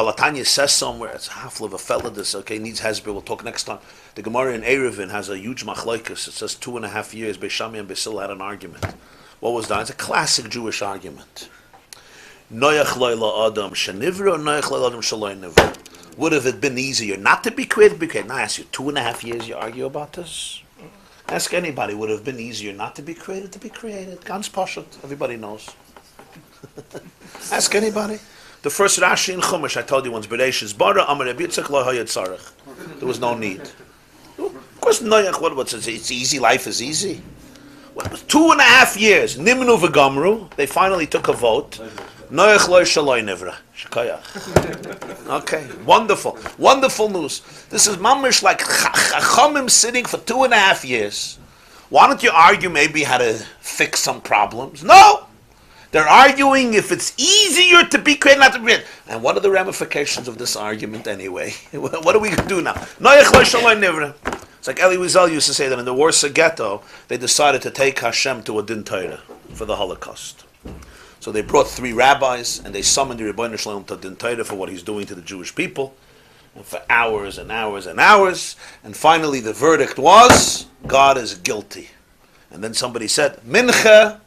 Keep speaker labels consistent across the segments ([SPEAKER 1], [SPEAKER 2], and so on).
[SPEAKER 1] Balatanya says somewhere, it's half of a fella this, okay, needs Hezbollah, we'll talk next time. The Gemara in Erevin has a huge machlokes. It says 2.5 years, Beis Shammai and Beis Hillel had an argument. What was that? It's a classic Jewish argument. Noyach lo adam shenivra, noyach lo adam shaloi nivra. Would have it been easier not to be created? Now I ask you, 2.5 years you argue about this? Ask anybody, would it have been easier not to be created, to be created? Ganz pashut, everybody knows. Ask anybody. The first Rashi in Chumash, I told you once, Bereshis bara amar Rabbi Yitzchak lo hayat tzarech. There was no need. Of course, Noach, what it's easy, life is easy. 2.5 years, Nimnu v'gamru, they finally took a vote. Noach lo shaloi nivra. Shekayach. Okay, wonderful news. This is mamish like Chachamim sitting for 2.5 years. Why don't you argue maybe how to fix some problems? No! They're arguing if it's easier to be created, not to be created. And what are the ramifications of this argument anyway? What are we going to do now? Noach lo shaloi nivra. It's like Eli Wiesel used to say that in the Warsaw Ghetto, they decided to take Hashem to a din Torah for the Holocaust. So they brought 3 rabbis, and they summoned the Rebbeinu Shalom to din Torah for what he's doing to the Jewish people. And for hours and hours and hours. And finally the verdict was, God is guilty. And then somebody said, Mincha.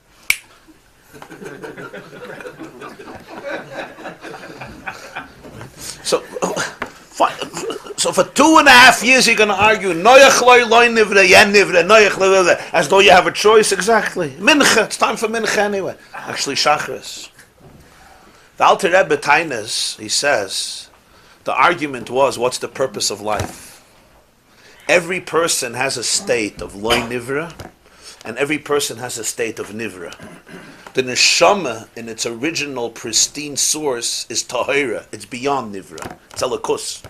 [SPEAKER 1] So for 2.5 years you're going to argue Noach loy nivra, yen nivra, Noach loy, as though you have a choice. Exactly. Mincha, it's time for Mincha anyway. Actually, Shachris. The Alter Rebbe Tainus, he says, the argument was, what's the purpose of life? Every person has a state of loy nivra, and every person has a state of nivra. The neshama, in its original pristine source, is tahira. It's beyond nivra. It's alakus.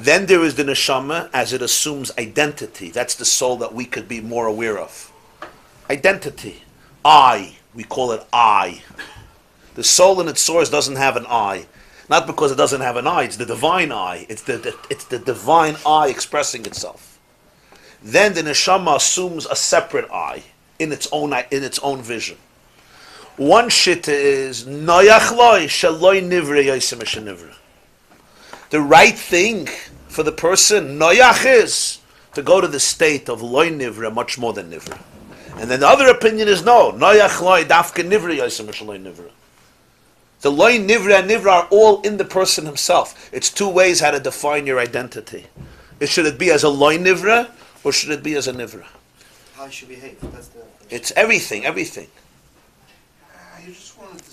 [SPEAKER 1] Then there is the neshama as it assumes identity. That's the soul that we could be more aware of. Identity. I. We call it I. The soul in its source doesn't have an I. Not because it doesn't have an I. It's the divine I. It's the divine I expressing itself. Then the neshama assumes a separate I in its own vision. One shitta is noyach loy shaloi nivra yosem nivra. The right thing for the person, noyach, is to go to the state of loy nivra much more than nivra. And then the other opinion is no, noyach loy dafka nivra yosem shaloi nivra. The loy nivra and nivra are all in the person himself. It's 2 ways how to define your identity. Should it be as a loy nivra or should it be as a nivra?
[SPEAKER 2] How you should behave.
[SPEAKER 1] It's everything.
[SPEAKER 2] You just wanted to